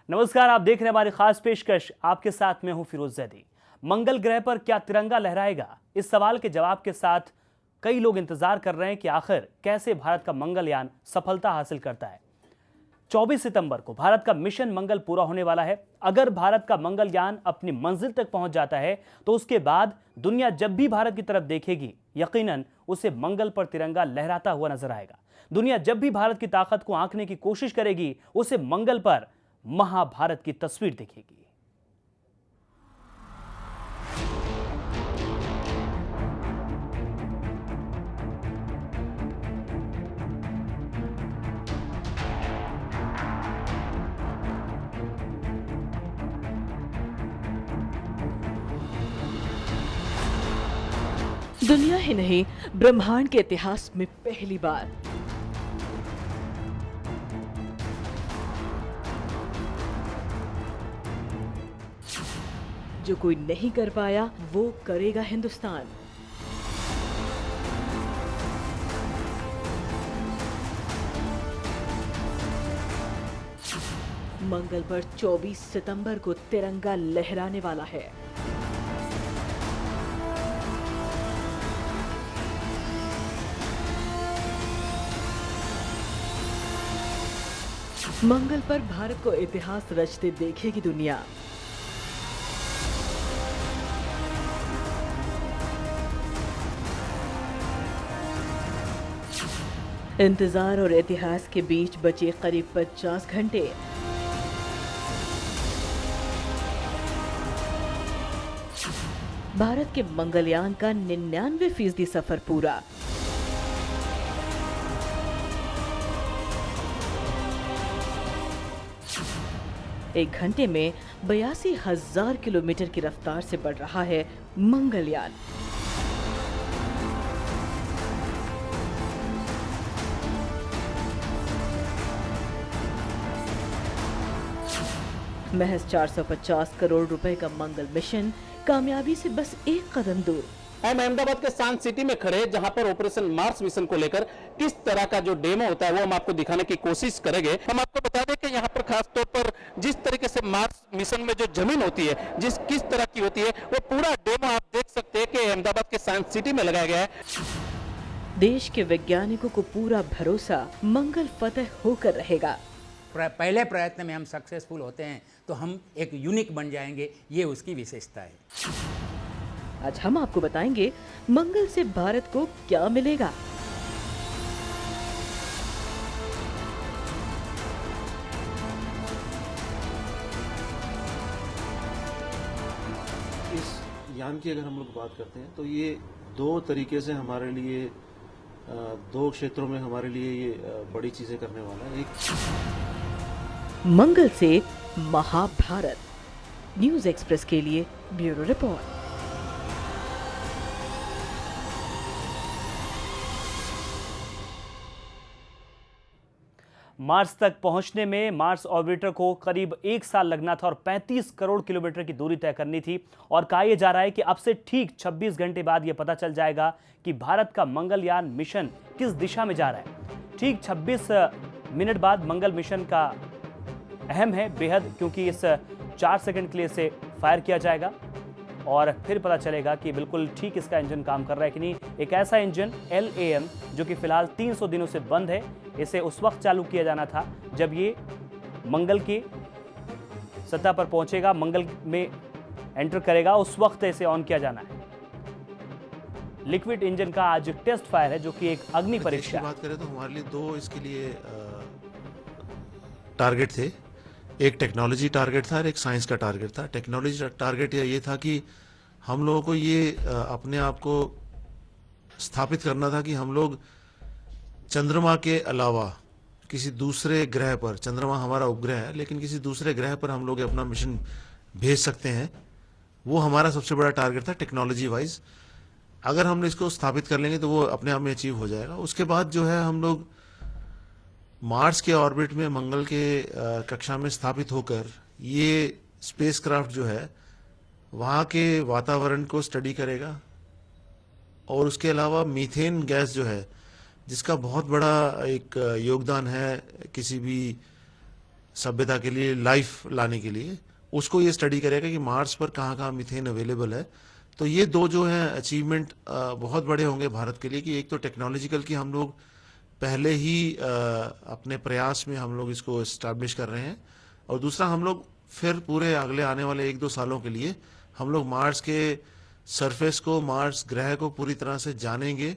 नमस्कार, आप देख रहे हैं हमारी खास पेशकश। आपके साथ मैं हूं फिरोज जैदी। मंगल ग्रह पर क्या तिरंगा लहराएगा? इस सवाल के जवाब के साथ कई लोग इंतजार कर रहे हैं कि आखिर कैसे भारत का मंगलयान सफलता हासिल करता है। 24 सितंबर को भारत का मिशन मंगल पूरा होने वाला है। अगर भारत का मंगलयान अपनी मंजिल तक पहुंच जाता है तो उसके बाद दुनिया जब भी भारत की तरफ देखेगी, यकीनन उसे मंगल पर तिरंगा लहराता हुआ नजर आएगा। दुनिया जब भी भारत की ताकत को आंकने की कोशिश करेगी, उसे मंगल पर महाभारत की तस्वीर दिखेगी। दुनिया ही नहीं, ब्रह्मांड के इतिहास में पहली बार जो कोई नहीं कर पाया वो करेगा हिंदुस्तान। मंगल पर 24 सितंबर को तिरंगा लहराने वाला है। मंगल पर भारत को इतिहास रचते देखेगी दुनिया। इंतजार और इतिहास के बीच बचे करीब 50 घंटे। भारत के मंगलयान का 99% सफर पूरा। एक घंटे में 82,000 किलोमीटर की रफ्तार से बढ़ रहा है मंगलयान। महज 450 करोड़ रुपए का मंगल मिशन कामयाबी से बस एक कदम दूर। हम अहमदाबाद के साइंस सिटी में खड़े हैं, जहां पर ऑपरेशन मार्स मिशन को लेकर किस तरह का जो डेमो होता है वो हम आपको दिखाने की कोशिश करेंगे। हम आपको बता दें कि यहाँ पर खास तौर पर जिस तरीके से मार्स मिशन में जो जमीन होती है, किस तरह की होती है, वो पूरा डेमो आप देख सकते हैं कि अहमदाबाद के साइंस सिटी में लगाया गया है। देश के वैज्ञानिकों को पूरा भरोसा मंगल फतेह होकर रहेगा। पहले प्रयत्न में हम सक्सेसफुल होते हैं तो हम एक यूनिक बन जाएंगे, ये उसकी विशेषता है। आज हम आपको बताएंगे मंगल से भारत को क्या मिलेगा। इस यान की अगर हम लोग बात करते हैं तो ये दो तरीके से हमारे लिए दो क्षेत्रों में हमारे लिए ये बड़ी चीजें करने वाला है। एक मंगल से महाभारत। न्यूज एक्सप्रेस के लिए ब्यूरो रिपोर्ट। मार्स तक पहुंचने में मार्स ऑर्बिटर को करीब 1 साल लगना था और 35 करोड़ किलोमीटर की दूरी तय करनी थी। और कहा यह जा रहा है कि अब से ठीक 26 घंटे बाद यह पता चल जाएगा कि भारत का मंगलयान मिशन किस दिशा में जा रहा है। ठीक 26 मिनट बाद मंगल मिशन का अहम है बेहद, क्योंकि इस 4 सेकंड के लिए इसे फायर किया जाएगा और फिर पता चलेगा कि बिल्कुल ठीक इसका इंजन काम कर रहा है कि नहीं। एक ऐसा इंजन LAM जो कि फिलहाल 300 दिनों से बंद है, इसे उस वक्त चालू किया जाना था जब ये मंगल की सतह पर पहुंचेगा, मंगल में एंटर करेगा, उस वक्त इसे ऑन किया जाना है। लिक्विड इंजन का आज टेस्ट फायर है, जो कि एक अग्नि परीक्षा। बात करें तो हमारे लिए दो इसके लिए टारगेट थे। एक टेक्नोलॉजी टारगेट था और एक साइंस का टारगेट था। टेक्नोलॉजी टारगेट ये था कि हम लोगों को ये अपने आप को स्थापित करना था कि हम लोग चंद्रमा के अलावा किसी दूसरे ग्रह पर, चंद्रमा हमारा उपग्रह है, लेकिन किसी दूसरे ग्रह पर हम लोग अपना मिशन भेज सकते हैं। वो हमारा सबसे बड़ा टारगेट था टेक्नोलॉजी वाइज। अगर हम इसको स्थापित कर लेंगे तो वो अपने आप में अचीव हो जाएगा। उसके बाद जो है हम लोग मार्स के ऑर्बिट में, मंगल के कक्षा में स्थापित होकर ये स्पेसक्राफ्ट जो है वहाँ के वातावरण को स्टडी करेगा और उसके अलावा मीथेन गैस जो है, जिसका बहुत बड़ा एक योगदान है किसी भी सभ्यता के लिए, लाइफ लाने के लिए, उसको ये स्टडी करेगा कि मार्स पर कहाँ कहाँ मीथेन अवेलेबल है। तो ये दो जो है अचीवमेंट बहुत बड़े होंगे भारत के लिए, कि एक तो टेक्नोलॉजिकल की हम लोग पहले ही अपने प्रयास में हम लोग इसको इस्टेब्लिश कर रहे हैं, और दूसरा हम लोग फिर पूरे अगले आने वाले 1-2 सालों के लिए हम लोग मार्स के सरफेस को, मार्स ग्रह को पूरी तरह से जानेंगे।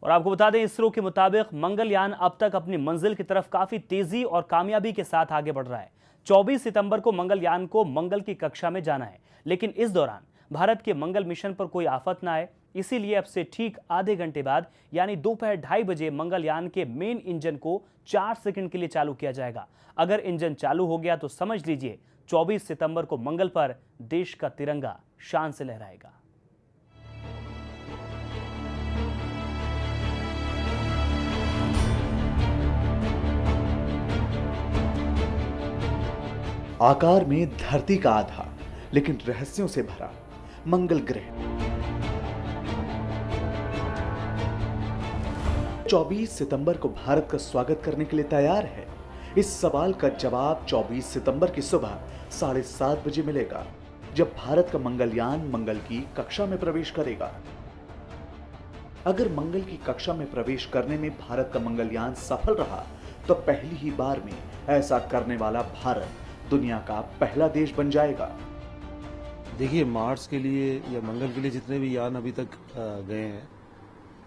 और आपको बता दें, इसरो के मुताबिक मंगलयान अब तक अपनी मंजिल की तरफ काफी तेजी और कामयाबी के साथ आगे बढ़ रहा है। 24 सितंबर को मंगलयान को मंगल की कक्षा में जाना है, लेकिन इस दौरान भारत के मंगल मिशन पर कोई आफत ना आए, इसीलिए अब से ठीक आधे घंटे बाद यानी दोपहर 2:30 बजे मंगलयान के मेन इंजन को 4 सेकंड के लिए चालू किया जाएगा। अगर इंजन चालू हो गया तो समझ लीजिए 24 सितंबर को मंगल पर देश का तिरंगा शान से लहराएगा। आकार में धरती का आधा, लेकिन रहस्यों से भरा मंगल ग्रह। 24 सितंबर को भारत का स्वागत करने के लिए तैयार है? इस सवाल का जवाब 24 सितंबर की सुबह 7:30 बजे मिलेगा, जब भारत का मंगलयान मंगल की कक्षा में प्रवेश करेगा। अगर मंगल की कक्षा में प्रवेश करने में भारत का मंगलयान सफल रहा, तो पहली ही बार में ऐसा करने वाला भारत दुनिया का पहला देश बन जाएगा। देखिए, मार्स के लिए या मंगल के लिए जितने भी यान अभी तक गए हैं,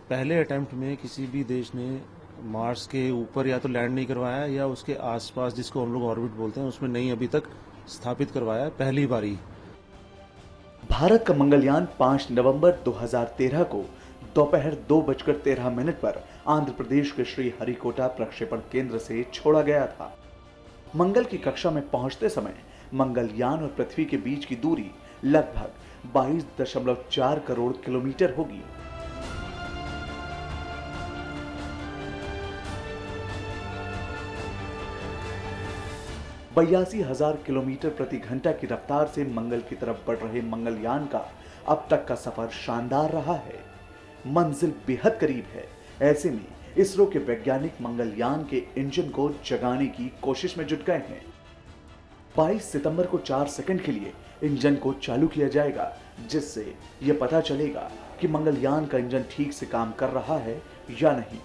पहले अटेम्प्ट में किसी भी देश ने मार्स के ऊपर या तो लैंड नहीं करवाया, या उसके आसपास, जिसको हम लोग ऑर्बिट बोलते हैं, उसमें नहीं अभी तक स्थापित करवाया, पहली बारी। भारत का मंगलयान 5 नवंबर 2013 को दोपहर 2:13 पर आंध्र प्रदेश के श्री हरिकोटा प्रक्षेपण केंद्र से छोड़ा गया था। मंगल की कक्षा में पहुंचते समय मंगलयान और पृथ्वी के बीच की दूरी लगभग 22.4 करोड़ किलोमीटर होगी। बयासी 1000 किलोमीटर प्रति घंटा की रफ्तार से मंगल की तरफ बढ़ रहे मंगलयान का अब तक का सफर शानदार रहा है। मंजिल बेहद करीब है। ऐसे में इसरो के वैज्ञानिक मंगलयान के इंजन को जगाने की कोशिश में जुट गए हैं। 22 सितंबर को 4 सेकंड के लिए इंजन को चालू किया जाएगा, जिससे यह पता चलेगा कि मंगलयान का इंजन ठीक से काम कर रहा है या नहीं।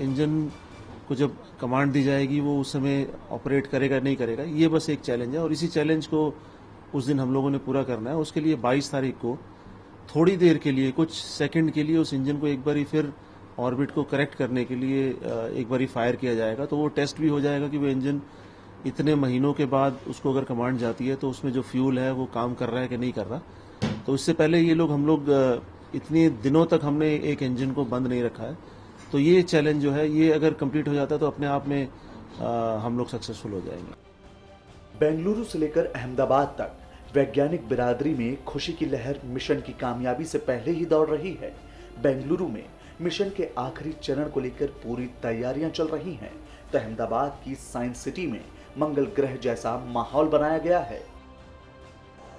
इंजन को जब कमांड दी जाएगी, वो उस समय ऑपरेट करेगा नहीं करेगा, ये बस एक चैलेंज है, और इसी चैलेंज को उस दिन हम लोगों ने पूरा करना है। उसके लिए 22 तारीख को थोड़ी देर के लिए, कुछ सेकंड के लिए, उस इंजन को एक बारी फिर ऑर्बिट को करेक्ट करने के लिए एक बारी फायर किया जाएगा। तो वो टेस्ट भी हो जाएगा कि वो इंजन इतने महीनों के बाद उसको अगर कमांड जाती है तो उसमें जो फ्यूल है वो काम कर रहा है कि नहीं कर रहा। तो इससे पहले हम लोग इतने दिनों तक हमने एक इंजन को बंद नहीं रखा है। तो ये चैलेंज जो है, ये अगर कंप्लीट हो जाता है तो अपने आप में हम लोग सक्सेसफुल हो जाएंगे। बेंगलुरु से लेकर अहमदाबाद तक वैज्ञानिक बिरादरी में खुशी की लहर मिशन की कामयाबी से पहले ही दौड़ रही है। बेंगलुरु में मिशन के आखिरी चरण को लेकर पूरी तैयारियां चल रही हैं। तो अहमदाबाद की साइंस सिटी में मंगल ग्रह जैसा माहौल बनाया गया है।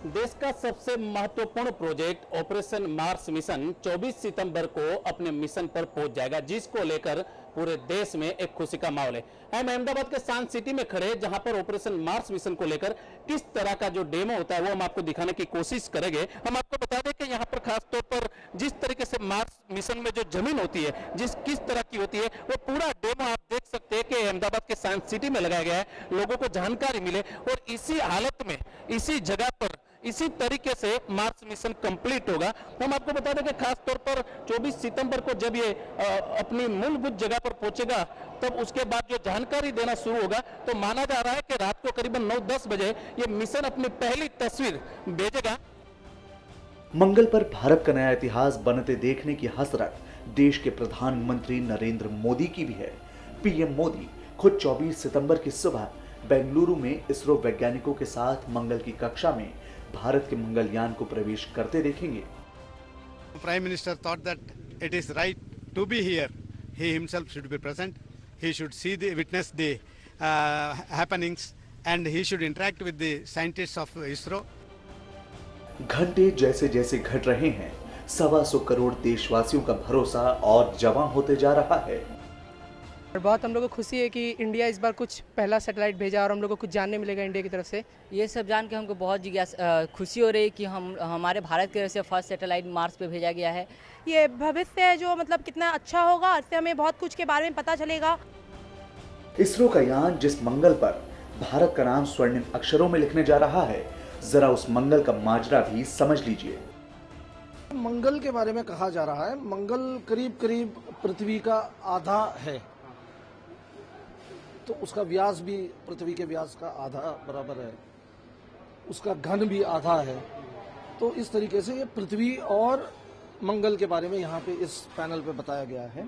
देश का सबसे महत्वपूर्ण प्रोजेक्ट ऑपरेशन मार्स मिशन 24 सितंबर को अपने मिशन पर पहुंच जाएगा, जिसको लेकर पूरे देश में एक खुशी का माहौल है। हम अहमदाबाद के साइंस सिटी में खड़े हैं, जहां पर ऑपरेशन मार्स मिशन को लेकर किस तरह का जो डेमो होता है वो हम आपको दिखाने की कोशिश करेंगे। हम आपको बता दें कि यहाँ पर खास तौर पर जिस तरीके से मार्स मिशन में जो जमीन होती है, किस तरह की होती है, वो पूरा डेमो आप देख सकते हैं कि अहमदाबाद के साइंस सिटी में लगाया गया है, लोगों को जानकारी मिले। और इसी हालत में, इसी जगह पर, इसी तरीके से मार्स मिशन कंप्लीट होगा। हम आपको बता दें कि खास तौर पर 24 सितंबर को जब ये अपनी मूलभूत जगह पर पहुंचेगा, तब उसके बाद जो जानकारी देना शुरू होगा, तो माना जा रहा है कि रात को करीबन 9-10 बजे ये मिशन अपनी पहली तस्वीर भेजेगा। मंगल पर भारत का नया इतिहास बनते देखने की हसरत देश के प्रधानमंत्री नरेंद्र मोदी की भी है। पीएम मोदी खुद 24 सितंबर की सुबह बेंगलुरु में इसरो वैज्ञानिकों के साथ मंगल की कक्षा में भारत के मंगलयान को प्रवेश करते देखेंगे। Prime Minister thought that it is right to be here. He himself should be present. He should witness the happenings, and he should interact with the scientists of ISRO. घंटे जैसे जैसे घट रहे हैं, 125 करोड़ देशवासियों का भरोसा और जवां होते जा रहा है। और बहुत हम लोग को खुशी है कि इंडिया इस बार कुछ पहला सैटेलाइट भेजा और हम लोग को कुछ जानने मिलेगा इंडिया की तरफ से। ये सब जान के हमको बहुत खुशी हो रही है कि हमारे भारत की तरफ से फर्स्ट सैटेलाइट मार्स पे भेजा गया है। ये भविष्य है जो मतलब कितना अच्छा होगा, इससे हमें बहुत कुछ के बारे में पता चलेगा। इसरो का यान जिस मंगल पर भारत का नाम स्वर्णिम अक्षरों में लिखने जा रहा है, जरा उस मंगल का माजरा भी समझ लीजिए। मंगल के बारे में कहा जा रहा है, मंगल करीब करीब पृथ्वी का आधा है, तो उसका व्यास भी पृथ्वी के व्यास का आधा बराबर है, उसका घन भी आधा है। तो इस तरीके से ये पृथ्वी और मंगल के बारे में यहाँ पे इस पैनल पे बताया गया है।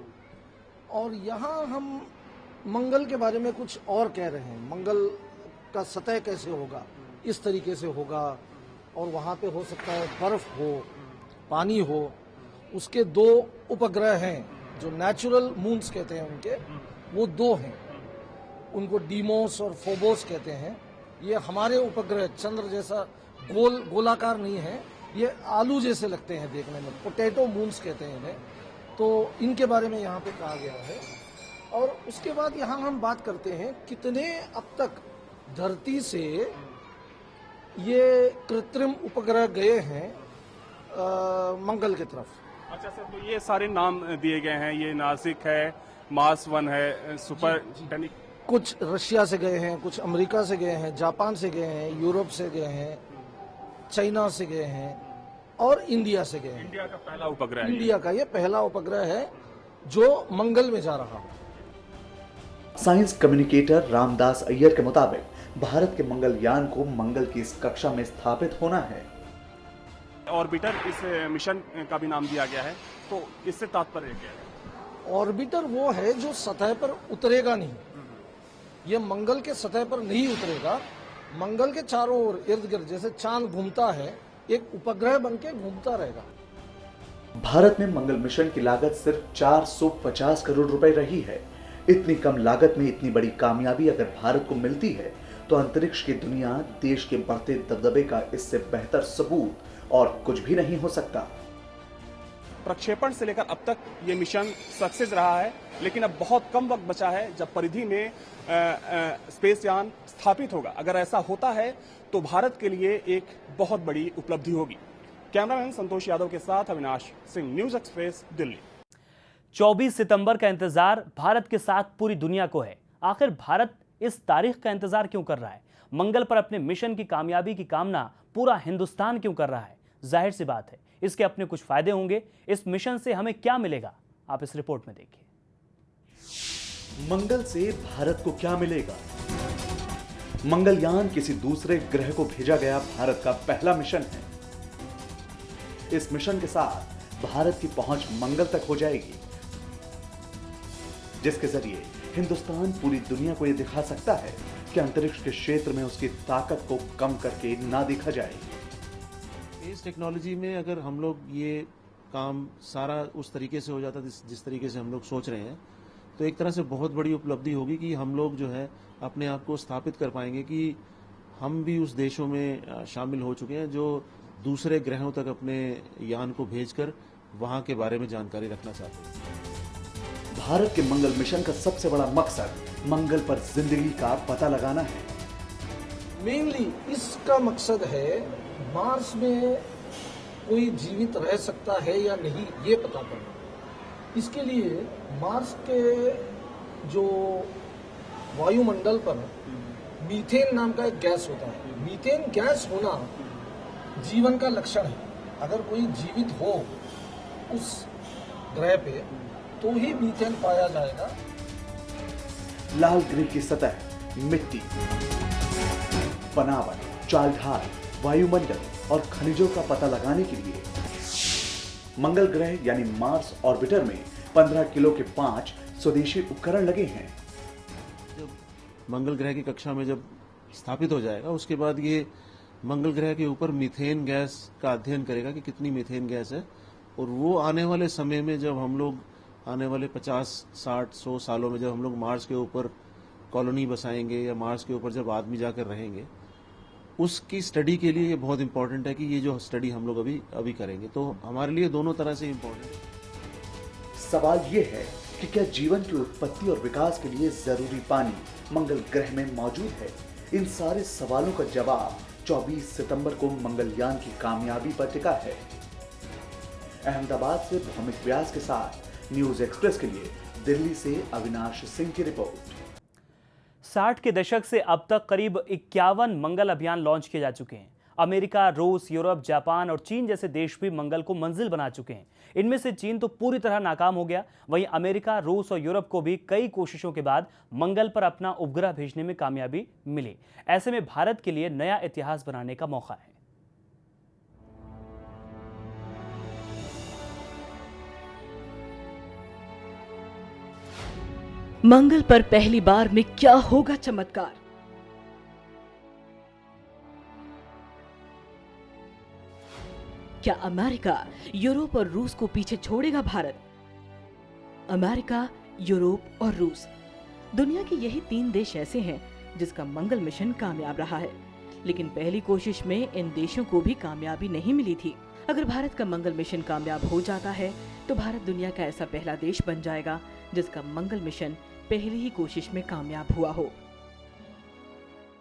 और यहाँ हम मंगल के बारे में कुछ और कह रहे हैं। मंगल का सतह कैसे होगा, इस तरीके से होगा, और वहाँ पे हो सकता है बर्फ हो, पानी हो। उसके 2 उपग्रह हैं जो नेचुरल मून्स कहते हैं उनके, वो 2 हैं, उनको डीमोस और फोबोस कहते हैं। ये हमारे उपग्रह चंद्र जैसा गोलाकार नहीं है, ये आलू जैसे लगते हैं देखने में, पोटैटो मून्स कहते हैं इन्हें। तो इनके बारे में यहाँ पे कहा गया है। और उसके बाद यहाँ हम बात करते हैं कितने अब तक धरती से ये कृत्रिम उपग्रह गए हैं मंगल की तरफ। अच्छा सर, तो ये सारे नाम दिए गए हैं, ये नासिक है, मार्स 1 है, सुपर कुछ रशिया से गए हैं, कुछ अमेरिका से गए हैं, जापान से गए हैं, यूरोप से गए हैं, चाइना से गए हैं और इंडिया से गए हैं। इंडिया का पहला उपग्रह है। इंडिया का ये पहला उपग्रह है जो मंगल में जा रहा है। साइंस कम्युनिकेटर रामदास अय्यर के मुताबिक भारत के मंगलयान को मंगल की इस कक्षा में स्थापित होना है। ऑर्बिटर इस मिशन का भी नाम दिया गया है, तो इससे तात्पर्य क्या है? ऑर्बिटर वो है जो सतह पर उतरेगा नहीं, ये मंगल के सतह पर नहीं उतरेगा। मंगल के चारों ओर इर्द गिर्द जैसे चांद घूमता है, एक उपग्रह बनके घूमता रहेगा। भारत में मंगल मिशन की लागत सिर्फ 450 करोड़ रुपए रही है। इतनी कम लागत में इतनी बड़ी कामयाबी अगर भारत को मिलती है तो अंतरिक्ष की दुनिया देश के बढ़ते दबदबे का इससे बेहतर सबूत और कुछ भी नहीं हो सकता। प्रक्षेपण से लेकर अब तक ये मिशन सक्सेस रहा है, लेकिन अब बहुत कम वक्त बचा है जब परिधि में स्पेस यान स्थापित होगा। अगर ऐसा होता है तो भारत के लिए एक बहुत बड़ी उपलब्धि होगी। कैमरामैन संतोष यादव के साथ अविनाश सिंह, न्यूज एक्सप्रेस, दिल्ली। 24 सितंबर का इंतजार भारत के साथ पूरी दुनिया को है। आखिर भारत इस तारीख का इंतजार क्यों कर रहा है? मंगल पर अपने मिशन की कामयाबी की कामना पूरा हिंदुस्तान क्यों कर रहा है? जाहिर सी बात है, इसके अपने कुछ फायदे होंगे। इस मिशन से हमें क्या मिलेगा, आप इस रिपोर्ट में देखिए। मंगल से भारत को क्या मिलेगा? मंगलयान किसी दूसरे ग्रह को भेजा गया भारत का पहला मिशन है। इस मिशन के साथ भारत की पहुंच मंगल तक हो जाएगी, जिसके जरिए हिंदुस्तान पूरी दुनिया को यह दिखा सकता है कि अंतरिक्ष के क्षेत्र में उसकी ताकत को कम करके ना देखा जाए। इस टेक्नोलॉजी में अगर हम लोग ये काम सारा उस तरीके से हो जाता जिस तरीके से हम लोग सोच रहे हैं, तो एक तरह से बहुत बड़ी उपलब्धि होगी कि हम लोग जो है अपने आप को स्थापित कर पाएंगे कि हम भी उस देशों में शामिल हो चुके हैं जो दूसरे ग्रहों तक अपने यान को भेजकर वहां के बारे में जानकारी रखना चाहते हैं। भारत के मंगल मिशन का सबसे बड़ा मकसद मंगल पर जिंदगी का पता लगाना है। मेनली इसका मकसद है मार्स में कोई जीवित रह सकता है या नहीं, ये पता करना। इसके लिए मार्स के जो वायुमंडल पर मीथेन नाम का एक गैस होता है, मीथेन गैस होना जीवन का लक्षण है। अगर कोई जीवित हो उस ग्रह पे तो ही मीथेन पाया जाएगा। लाल ग्रह की सतह, मिट्टी, बनावट, चाल ढाल, वायुमंडल और खनिजों का पता लगाने के लिए मंगल ग्रह यानी मार्स ऑर्बिटर में 15 किलो के 5 स्वदेशी उपकरण लगे हैं। जब मंगल ग्रह की कक्षा में जब स्थापित हो जाएगा, उसके बाद ये मंगल ग्रह के ऊपर मीथेन गैस का अध्ययन करेगा कि कितनी मीथेन गैस है, और वो आने वाले समय में जब हम लोग आने वाले 50, 60, 100 सालों में जब हम लोग मार्स के ऊपर कॉलोनी बसाएंगे या मार्स के ऊपर जब आदमी जाकर रहेंगे, उसकी स्टडी के लिए ये बहुत इंपॉर्टेंट है कि ये जो स्टडी हम लोग अभी करेंगे, तो हमारे लिए दोनों तरह से इंपॉर्टेंट है। सवाल ये है कि क्या जीवन की उत्पत्ति और विकास के लिए जरूरी पानी मंगल ग्रह में मौजूद है? इन सारे सवालों का जवाब 24 सितंबर को मंगलयान की कामयाबी पर टिका है। अहमदाबाद से भौमिक व्यास के साथ न्यूज एक्सप्रेस के लिए दिल्ली से अविनाश सिंह की रिपोर्ट। 60 के दशक से अब तक करीब 51 मंगल अभियान लॉन्च किए जा चुके हैं। अमेरिका, रूस, यूरोप, जापान और चीन जैसे देश भी मंगल को मंजिल बना चुके हैं। इनमें से चीन तो पूरी तरह नाकाम हो गया। वहीं अमेरिका, रूस और यूरोप को भी कई कोशिशों के बाद मंगल पर अपना उपग्रह भेजने में कामयाबी मिली। ऐसे में भारत के लिए नया इतिहास बनाने का मौका है। मंगल पर पहली बार में क्या होगा चमत्कार? क्या अमेरिका, यूरोप और रूस को पीछे छोड़ेगा भारत? अमेरिका, यूरोप और रूस, दुनिया के यही 3 देश ऐसे हैं जिसका मंगल मिशन कामयाब रहा है। लेकिन पहली कोशिश में इन देशों को भी कामयाबी नहीं मिली थी। अगर भारत का मंगल मिशन कामयाब हो जाता है तो भारत दुनिया का ऐसा पहला देश बन जाएगा जिसका मंगल मिशन पहली ही कोशिश में कामयाब हुआ हो।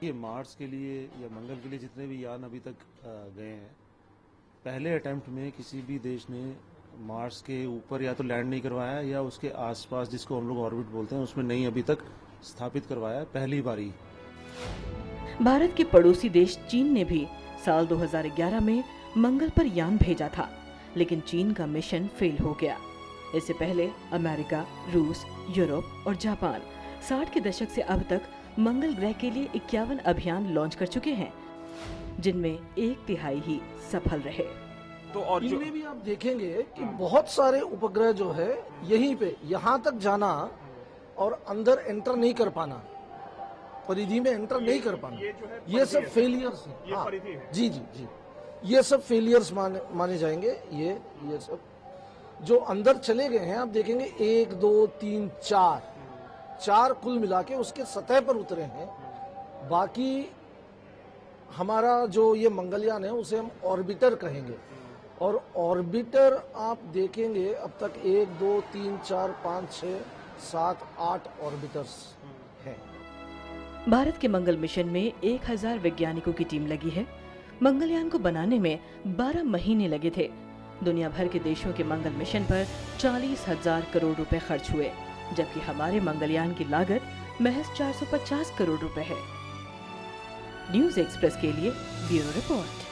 ये मार्स के लिए या मंगल के लिए जितने भी यान अभी तक गए हैं, पहले अटेम्प्ट में किसी भी देश ने मार्स के ऊपर या तो लैंड नहीं करवाया या उसके आसपास, जिसको हम लोग ऑर्बिट बोलते हैं, उसमें नहीं अभी तक स्थापित करवाया, पहली बारी। भारत के पड़ोसी देश चीन ने भी साल 2011 में मंगल पर यान भेजा था, लेकिन चीन का मिशन फेल हो गया। इससे पहले अमेरिका, रूस, यूरोप और जापान 60 के दशक से अब तक मंगल ग्रह के लिए 51 अभियान लॉन्च कर चुके हैं, जिनमें 1/3 ही सफल रहे। तो और इनमें भी आप देखेंगे कि बहुत सारे उपग्रह जो है यहीं पे यहाँ तक जाना और अंदर एंटर नहीं कर पाना, परिधि में एंटर नहीं कर पाना, ये सब फेलियर्स हैं। हाँ, जी जी जी, ये सब फेलियर्स माने जाएंगे। ये सब जो अंदर चले गए हैं, आप देखेंगे 1, 2, 3, 4 कुल मिला के उसके सतह पर उतरे हैं। बाकी हमारा जो ये मंगलयान है उसे हम ऑर्बिटर कहेंगे, और ऑर्बिटर आप देखेंगे अब तक 1, 2, 3, 4, 5, 6, 7, 8 ऑर्बिटर्स हैं। भारत के मंगल मिशन में 1000 वैज्ञानिकों की टीम लगी है। मंगलयान को बनाने में 12 महीने लगे थे। दुनिया भर के देशों के मंगल मिशन पर 40,000 करोड़ रुपए खर्च हुए, जबकि हमारे मंगलयान की लागत महज 450 करोड़ रुपए है। न्यूज एक्सप्रेस के लिए ब्यूरो रिपोर्ट।